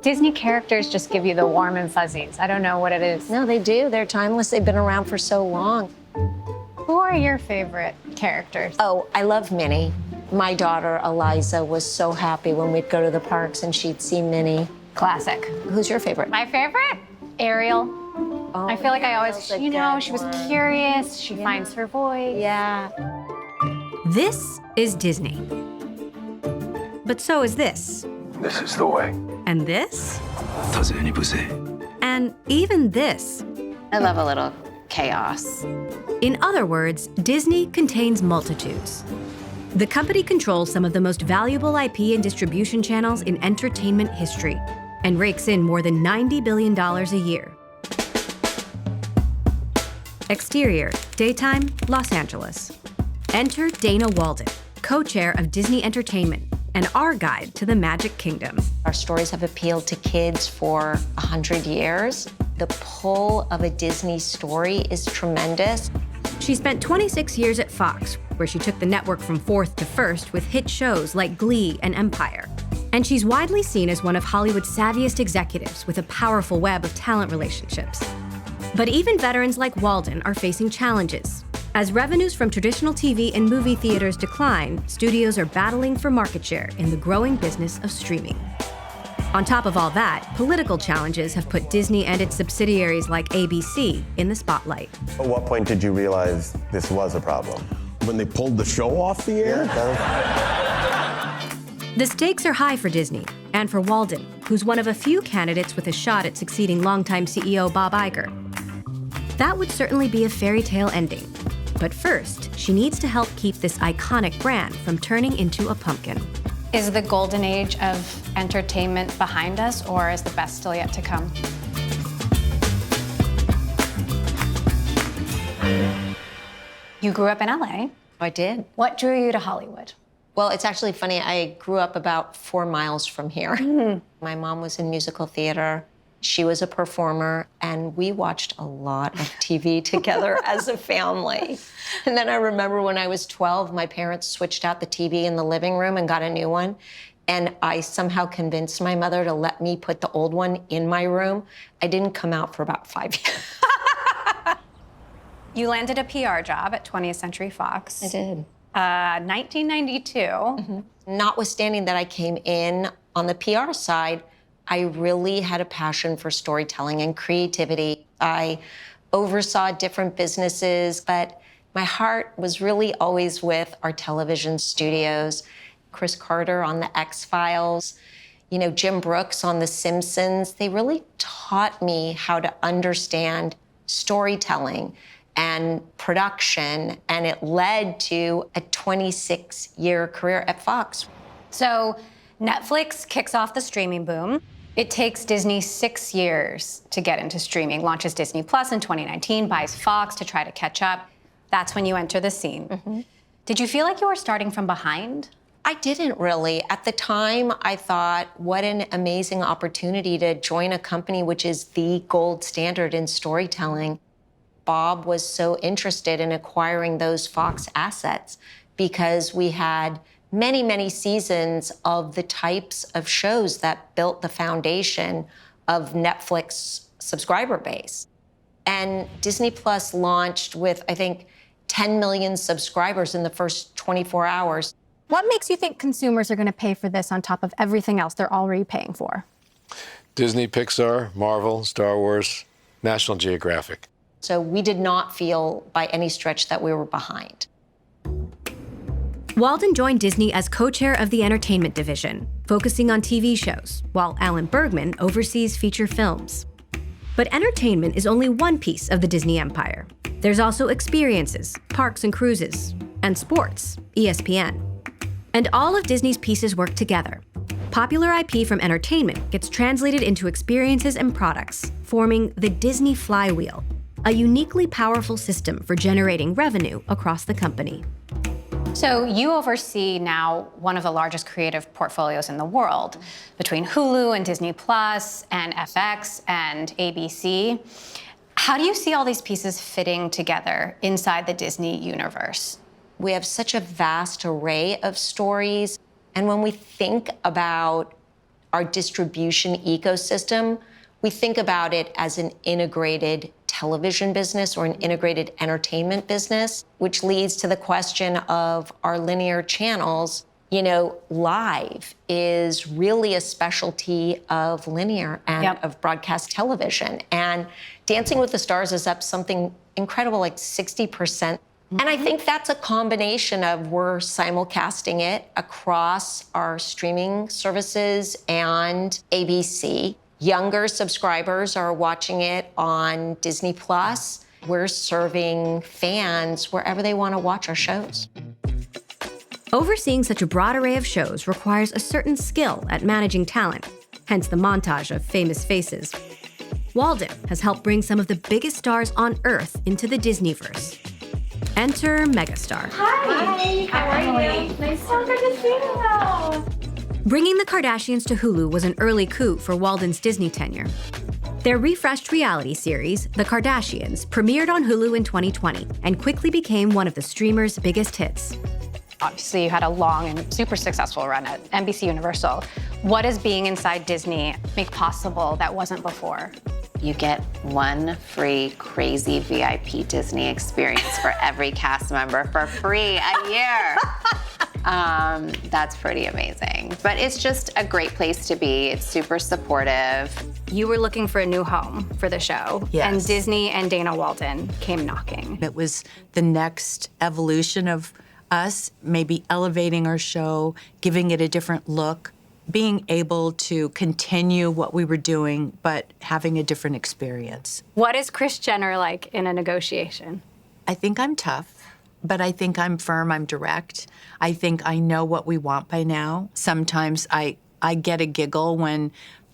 Disney characters just give you the warm and fuzzies. I don't know what it is. No, they do. They're timeless. They've been around for so long. Who are your favorite characters? Oh, I love Minnie. My daughter, Eliza, was so happy when we'd go to the parks and she'd see Minnie. Classic. Who's your favorite? My favorite? Ariel. Oh, I feel like I always, Ariel's a good she was one. curious. She finds her voice. Yeah. This is Disney. But so is this. This is the way. And this. 더 잘 보세요. And even this. I love a little chaos. In other words, Disney contains multitudes. The company controls some of the most valuable IP and distribution channels in entertainment history and rakes in more than $90 billion a year. Exterior, daytime, Los Angeles. Enter Dana Walden, co-chair of Disney Entertainment, and our guide to the Magic Kingdom. Our stories have appealed to kids for 100 years. The pull of a Disney story is tremendous. She spent 26 years at Fox, where she took the network from fourth to first with hit shows like Glee and Empire. And she's widely seen as one of Hollywood's savviest executives with a powerful web of talent relationships. But even veterans like Walden are facing challenges. As revenues from traditional TV and movie theaters decline, studios are battling for market share in the growing business of streaming. On top of all that, political challenges have put Disney and its subsidiaries like ABC in the spotlight. At what point did you realize this was a problem? When they pulled the show off the air? The stakes are high for Disney and for Walden, who's one of a few candidates with a shot at succeeding longtime CEO Bob Iger. That would certainly be a fairy tale ending. But first, she needs to help keep this iconic brand from turning into a pumpkin. Is the golden age of entertainment behind us, or is the best still yet to come? You grew up in LA. I did. What drew you to Hollywood? Well, it's actually funny. I grew up about 4 miles from here. My mom was in musical theater. She was a performer, and we watched a lot of TV together as a family. And then I remember when I was 12, my parents switched out the TV in the living room and got a new one. And I somehow convinced my mother to let me put the old one in my room. I didn't come out for about 5 years. You landed a PR job at 20th Century Fox. I did. 1992. Notwithstanding that I came in on the PR side, I really had a passion for storytelling and creativity. I oversaw different businesses, but my heart was really always with our television studios. Chris Carter on The X-Files, Jim Brooks on The Simpsons. They really taught me how to understand storytelling and production, and it led to a 26-year career at Fox. So Netflix kicks off the streaming boom. It takes Disney 6 years to get into streaming, launches Disney Plus in 2019, buys Fox to try to catch up. That's when you enter the scene. Did you feel like you were starting from behind? I didn't really. At the time, I thought, what an amazing opportunity to join a company which is the gold standard in storytelling. Bob was so interested in acquiring those Fox assets because we had many, many seasons of the types of shows that built the foundation of Netflix subscriber base. And Disney Plus launched with, I think, 10 million subscribers in the first 24 hours. What makes you think consumers are going to pay for this on top of everything else they're already paying for? Disney, Pixar, Marvel, Star Wars, National Geographic. So we did not feel by any stretch that we were behind. Walden joined Disney as co-chair of the entertainment division, focusing on TV shows, while Alan Bergman oversees feature films. But entertainment is only one piece of the Disney empire. There's also experiences, parks and cruises, and sports, ESPN. And all of Disney's pieces work together. Popular IP from entertainment gets translated into experiences and products, forming the Disney flywheel, a uniquely powerful system for generating revenue across the company. So you oversee now one of the largest creative portfolios in the world, between Hulu and Disney Plus and FX and ABC. How do you see all these pieces fitting together inside the Disney universe? We have such a vast array of stories. And when we think about our distribution ecosystem, we think about it as an integrated television business or an integrated entertainment business, which leads to the question of our linear channels. You know, live is really a specialty of linear and of broadcast television. And Dancing with the Stars is up something incredible, like 60%. And I think that's a combination of we're simulcasting it across our streaming services and ABC. Younger subscribers are watching it on Disney Plus. We're serving fans wherever they want to watch our shows. Overseeing such a broad array of shows requires a certain skill at managing talent, hence the montage of famous faces. Walden has helped bring some of the biggest stars on Earth into the Disneyverse. Enter megastar. Hi. How are you? Nice to see you. Bringing the Kardashians to Hulu was an early coup for Walden's Disney tenure. Their refreshed reality series, The Kardashians, premiered on Hulu in 2020 and quickly became one of the streamer's biggest hits. Obviously, you had a long and super successful run at NBC Universal. What does being inside Disney make possible that wasn't before? You get one free crazy VIP Disney experience for every cast member for free a year. That's pretty amazing. But it's just a great place to be. It's super supportive. You were looking for a new home for the show, and Disney and Dana Walden came knocking. It was the next evolution of us, maybe elevating our show, giving it a different look, being able to continue what we were doing, but having a different experience. What is Kris Jenner like in a negotiation? I think I'm tough, but I think I'm firm, I'm direct. I think I know what we want by now. Sometimes I get a giggle when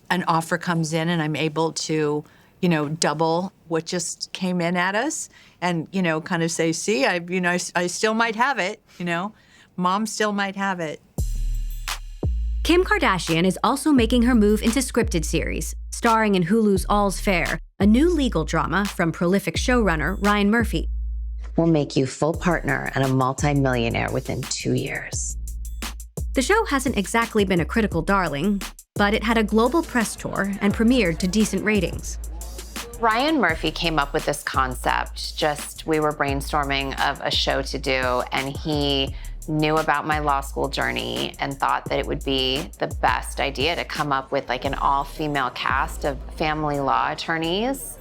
an offer comes in and I'm able to, you know, double what just came in at us and, you know, kind of say, see, I still might have it, you know, Mom still might have it. Kim Kardashian is also making her move into scripted series, starring in Hulu's All's Fair, a new legal drama from prolific showrunner Ryan Murphy. We'll make you full partner and a multi-millionaire within 2 years. The show hasn't exactly been a critical darling, but it had a global press tour and premiered to decent ratings. Ryan Murphy came up with this concept, we were brainstorming of a show to do, and he knew about my law school journey and thought that it would be the best idea to come up with like an all-female cast of family law attorneys.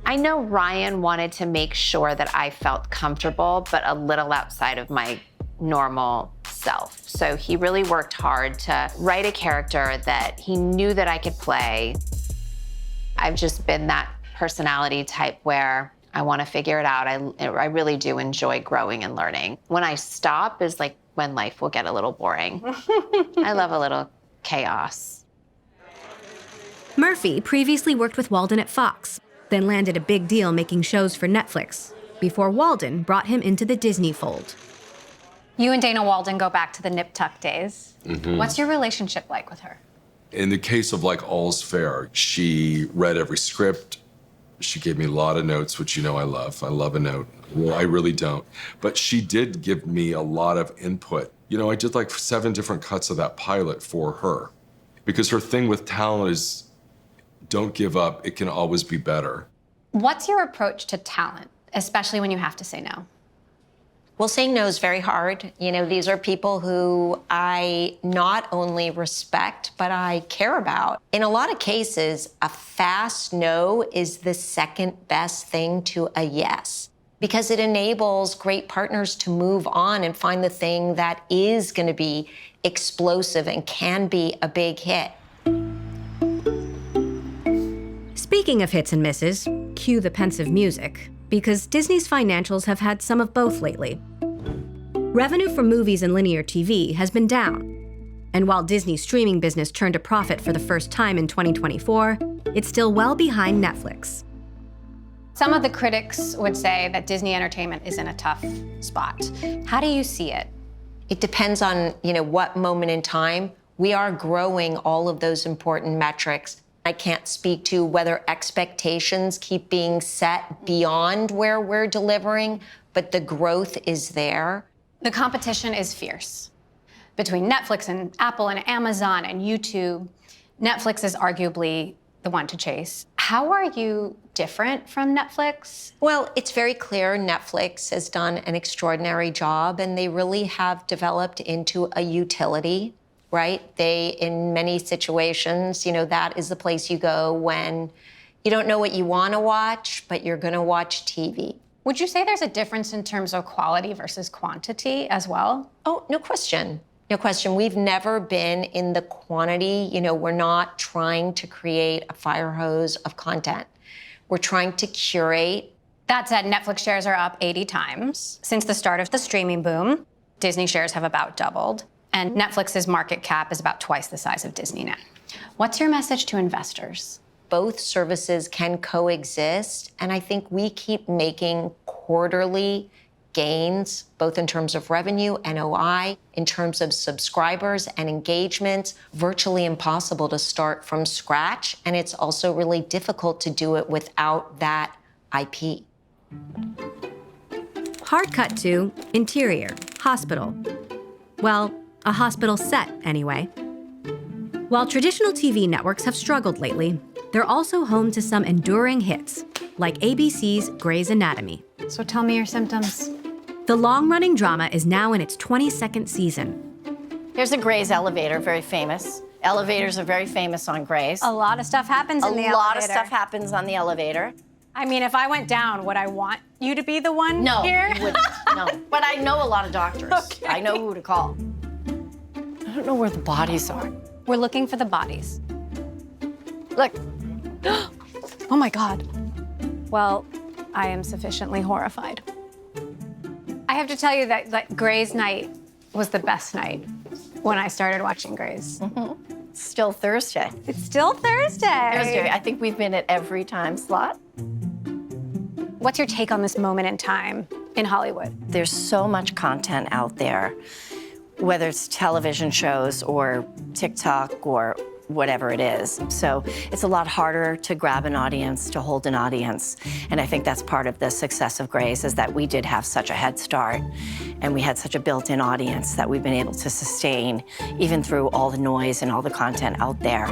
I know Ryan wanted to make sure that I felt comfortable, but a little outside of my normal self. So he really worked hard to write a character that he knew that I could play. I've just been that personality type where I want to figure it out. I really do enjoy growing and learning. When I stop is like when life will get a little boring. I love a little chaos. Murphy previously worked with Walden at Fox, then landed a big deal making shows for Netflix, before Walden brought him into the Disney fold. You and Dana Walden go back to the Nip Tuck days. Mm-hmm. What's your relationship like with her? In the case of like All's Fair, she read every script. She gave me a lot of notes, which you know I love. I love a note. Well, I really don't. But she did give me a lot of input. You know, I did like 7 different cuts of that pilot for her. Because her thing with talent is don't give up. It can always be better. What's your approach to talent, especially when you have to say no? Well, saying no is very hard. You know, these are people who I not only respect, but I care about. In a lot of cases, a fast no is the second best thing to a yes, because it enables great partners to move on and find the thing that is going to be explosive and can be a big hit. Speaking of hits and misses, cue the pensive music, because Disney's financials have had some of both lately. Revenue from movies and linear TV has been down. And while Disney's streaming business turned a profit for the first time in 2024, it's still well behind Netflix. Some of the critics would say that Disney Entertainment is in a tough spot. How do you see it? It depends on, what moment in time. We are growing all of those important metrics. I can't speak to whether expectations keep being set beyond where we're delivering, but the growth is there. The competition is fierce between Netflix and Apple and Amazon and YouTube. Netflix is arguably the one to chase. How are you different from Netflix? Well, it's very clear Netflix has done an extraordinary job, and they really have developed into a utility, right? They, in many situations, that is the place you go when you don't know what you want to watch, but you're going to watch TV. Would you say there's a difference in terms of quality versus quantity as well? Oh, no question. No question. We've never been in the quantity. We're not trying to create a fire hose of content. We're trying to curate. That said, Netflix shares are up 80 times. Since the start of the streaming boom, Disney shares have about doubled, and Netflix's market cap is about twice the size of Disney now. What's your message to investors? Both services can coexist, and I think we keep making quarterly gains, both in terms of revenue, NOI, in terms of subscribers and engagement. Virtually impossible to start from scratch, and it's also really difficult to do it without that IP. Hard cut to interior, hospital. Well, a hospital set, anyway. While traditional TV networks have struggled lately, they're also home to some enduring hits, like ABC's Grey's Anatomy. So tell me your symptoms. The long-running drama is now in its 22nd season. Here's a Grey's elevator, very famous. Elevators are very famous on Grey's. A lot of stuff happens in the elevator. A lot of stuff happens on the elevator. I mean, if I went down, would I want you to be the one here? No, you wouldn't. No. But I know a lot of doctors. Okay. I know who to call. I don't know where the bodies are. We're looking for the bodies. Look. Oh my God. Well, I am sufficiently horrified. I have to tell you that Grey's night was the best night when I started watching Grey's. Mm-hmm. It's still Thursday. It's still Thursday. I think we've been at every time slot. What's your take on this moment in time in Hollywood? There's so much content out there, whether it's television shows or TikTok or whatever it is. So it's a lot harder to grab an audience, to hold an audience. And I think that's part of the success of Grey's, is that we did have such a head start and we had such a built-in audience that we've been able to sustain even through all the noise and all the content out there.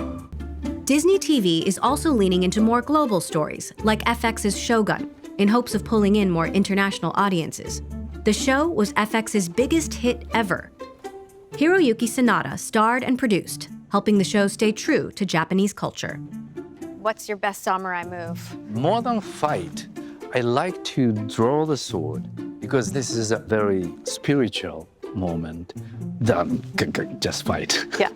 Disney TV is also leaning into more global stories, like FX's Shogun, in hopes of pulling in more international audiences. The show was FX's biggest hit ever. Hiroyuki Sanada starred and produced, helping the show stay true to Japanese culture. What's your best samurai move? More than fight, I like to draw the sword because this is a very spiritual moment than just fight. Yeah.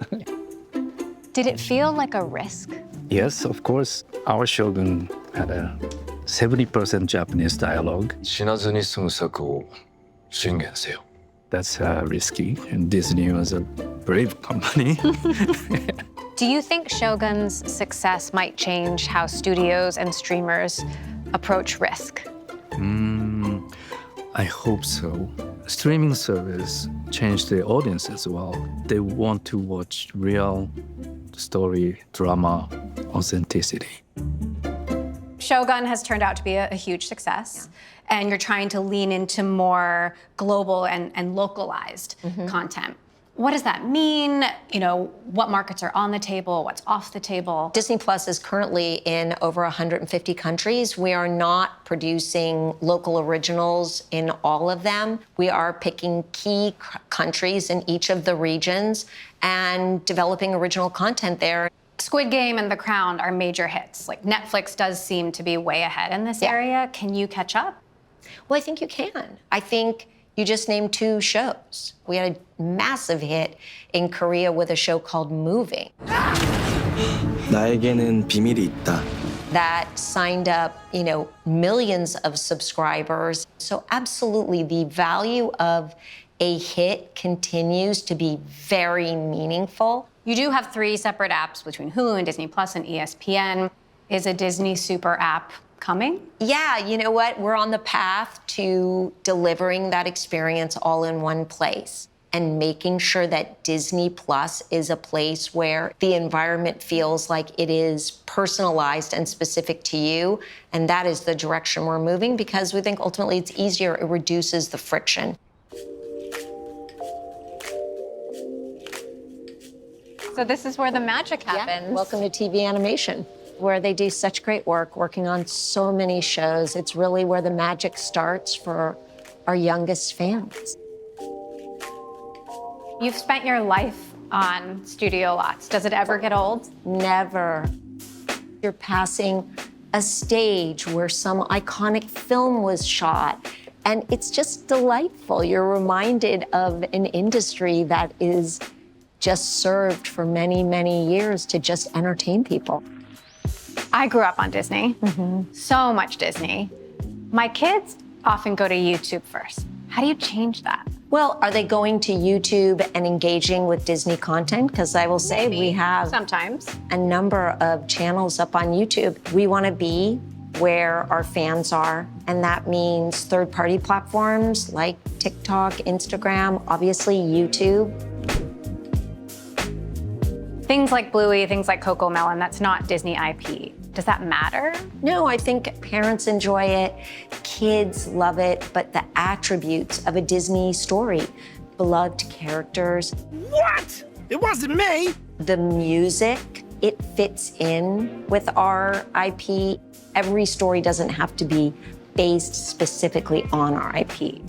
Did it feel like a risk? Yes, of course. Our Shogun had a 70% Japanese dialogue. 死なずに済む策を宣言せよ. That's risky, and Disney was a brave company. Do you think Shogun's success might change how studios and streamers approach risk? I hope so. Streaming service changed the audience as well. They want to watch real story, drama, authenticity. Shogun has turned out to be a huge success, and you're trying to lean into more global and localized content. What does that mean? What markets are on the table? What's off the table? Disney Plus is currently in over 150 countries. We are not producing local originals in all of them. We are picking key countries in each of the regions and developing original content there. Squid Game and The Crown are major hits. Like, Netflix does seem to be way ahead in this area. Can you catch up? Well, I think you can. I think you just named 2 shows. We had a massive hit in Korea with a show called Moving. 나에게는 비밀이 있다. That signed up, millions of subscribers. So absolutely, the value of a hit continues to be very meaningful. You do have 3 separate apps between Hulu and Disney Plus and ESPN. Is a Disney Super app coming? Yeah, you know what? We're on the path to delivering that experience all in one place and making sure that Disney Plus is a place where the environment feels like it is personalized and specific to you. And that is the direction we're moving, because we think ultimately it's easier, it reduces the friction. So this is where the magic happens. Yeah. Welcome to TV animation, where they do such great work, working on so many shows. It's really where the magic starts for our youngest fans. You've spent your life on studio lots. Does it ever get old? Never. You're passing a stage where some iconic film was shot, and it's just delightful. You're reminded of an industry that is just served for many, many years to just entertain people. I grew up on Disney, so much Disney. My kids often go to YouTube first. How do you change that? Well, are they going to YouTube and engaging with Disney content? Because I will say we have sometimes a number of channels up on YouTube. We want to be where our fans are, and that means third-party platforms like TikTok, Instagram, obviously YouTube. Things like Bluey, things like Coco Melon, that's not Disney IP. Does that matter? No, I think parents enjoy it, kids love it, but the attributes of a Disney story, beloved characters. What? It wasn't me. The music, it fits in with our IP. Every story doesn't have to be based specifically on our IP.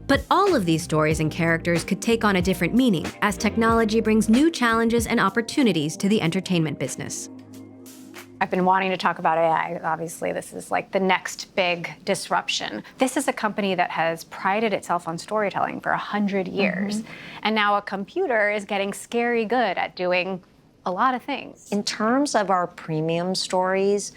But all of these stories and characters could take on a different meaning as technology brings new challenges and opportunities to the entertainment business. I've been wanting to talk about AI. Obviously, this is like the next big disruption. This is a company that has prided itself on storytelling for 100 years. And now a computer is getting scary good at doing a lot of things. In terms of our premium stories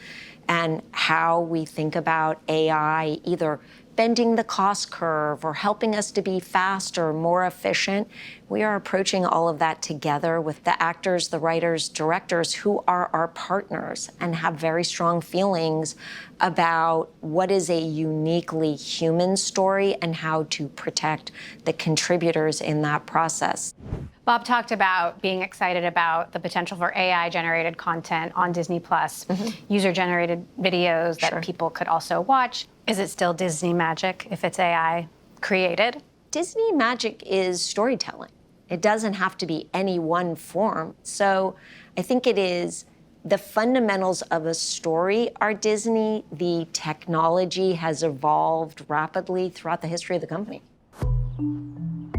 and how we think about AI, either bending the cost curve or helping us to be faster, more efficient, we are approaching all of that together with the actors, the writers, directors who are our partners and have very strong feelings about what is a uniquely human story and how to protect the contributors in that process. Bob talked about being excited about the potential for AI-generated content on Disney+, user-generated videos that people could also watch. Is it still Disney magic if it's AI created? Disney magic is storytelling. It doesn't have to be any one form. So I think it is the fundamentals of a story are Disney. The technology has evolved rapidly throughout the history of the company.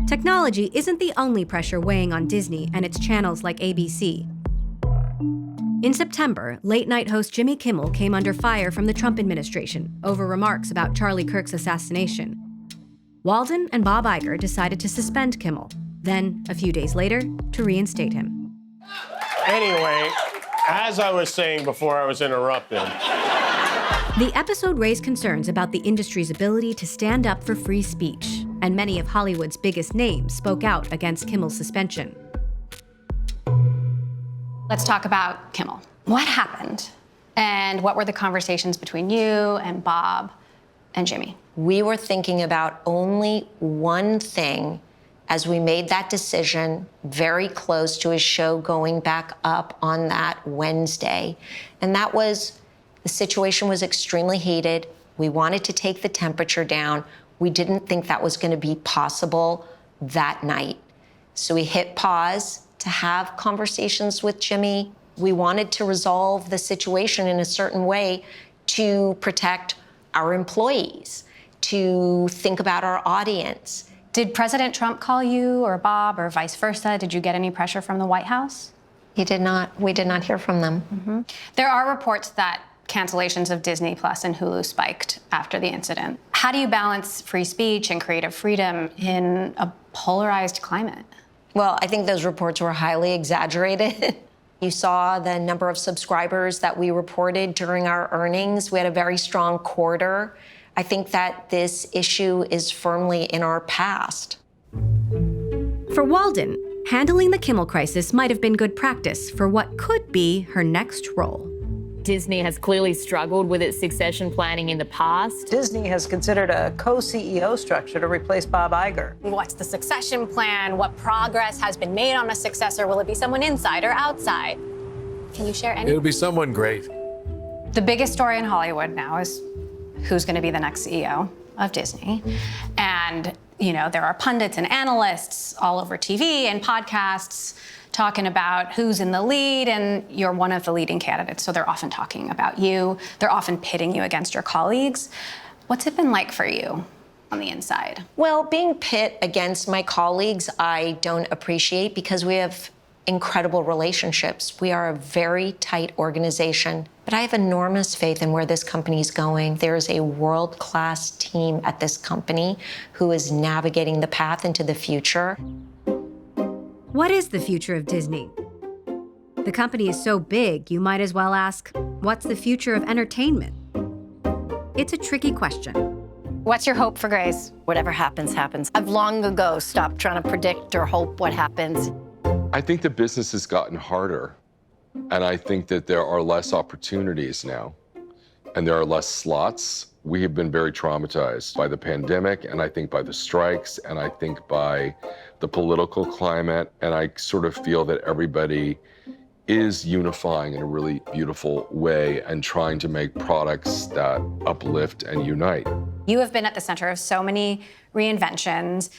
Technology isn't the only pressure weighing on Disney and its channels like ABC. In September, late-night host Jimmy Kimmel came under fire from the Trump administration over remarks about Charlie Kirk's assassination. Walden and Bob Iger decided to suspend Kimmel, then, a few days later, to reinstate him. Anyway, as I was saying before I was interrupted. The episode raised concerns about the industry's ability to stand up for free speech, and many of Hollywood's biggest names spoke out against Kimmel's suspension. Let's talk about Kimmel. What happened? And what were the conversations between you and Bob and Jimmy? We were thinking about only one thing as we made that decision very close to his show going back up on that Wednesday. And that was, the situation was extremely heated. We wanted to take the temperature down. We didn't think that was going to be possible that night. So we hit pause to have conversations with Jimmy. We wanted to resolve the situation in a certain way to protect our employees, to think about our audience. Did President Trump call you or Bob or vice versa? Did you get any pressure from the White House? He did not. We did not hear from them. There are reports that cancellations of Disney Plus and Hulu spiked after the incident. How do you balance free speech and creative freedom in a polarized climate? Well, I think those reports were highly exaggerated. You saw the number of subscribers that we reported during our earnings. We had a very strong quarter. I think that this issue is firmly in our past. For Walden, handling the Kimmel crisis might have been good practice for what could be her next role. Disney has clearly struggled with its succession planning in the past. Disney has considered a co-CEO structure to replace Bob Iger. What's the succession plan? What progress has been made on a successor? Will it be someone inside or outside? Can you share any? It'll be someone great. The biggest story in Hollywood now is who's going to be the next CEO of Disney. And, you know, there are pundits and analysts all over TV and podcasts talking about who's in the lead, and you're one of the leading candidates, so they're often talking about you. They're often pitting you against your colleagues. What's it been like for you on the inside? Well, being pit against my colleagues, I don't appreciate because we have incredible relationships. We are a very tight organization, but I have enormous faith in where this company is going. There is a world-class team at this company who is navigating the path into the future. What is the future of Disney? The company is so big, you might as well ask, what's the future of entertainment? It's a tricky question. What's your hope for Grace? Whatever happens, happens. I've long ago stopped trying to predict or hope what happens. I think the business has gotten harder, and I think that there are less opportunities now, and there are less slots. We have been very traumatized by the pandemic, and I think by the strikes, and I think by the political climate, and I sort of feel that everybody is unifying in a really beautiful way and trying to make products that uplift and unite. You have been at the center of so many reinventions.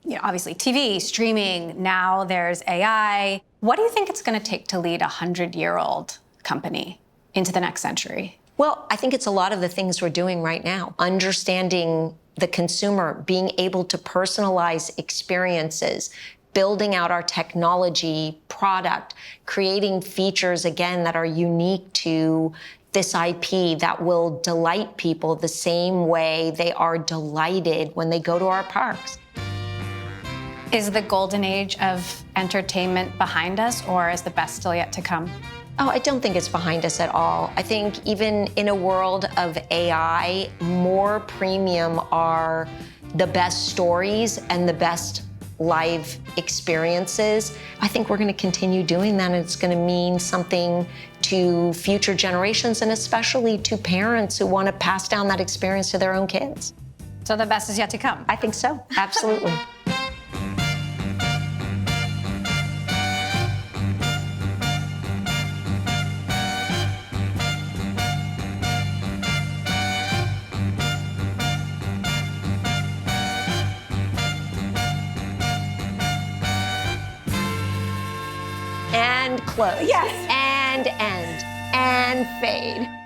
You know, obviously TV, streaming, now there's AI. What do you think it's going to take to lead a 100-year-old company into the next century? Well, I think it's a lot of the things we're doing right now. Understanding the consumer, being able to personalize experiences, building out our technology product, creating features, again, that are unique to this IP that will delight people the same way they are delighted when they go to our parks. Is the golden age of entertainment behind us, or is the best still yet to come? Oh, I don't think it's behind us at all. I think even in a world of AI, more premium are the best stories and the best live experiences. I think we're going to continue doing that, and it's going to mean something to future generations and especially to parents who want to pass down that experience to their own kids. So the best is yet to come? I think so, absolutely. And close. Yes. And end. And fade.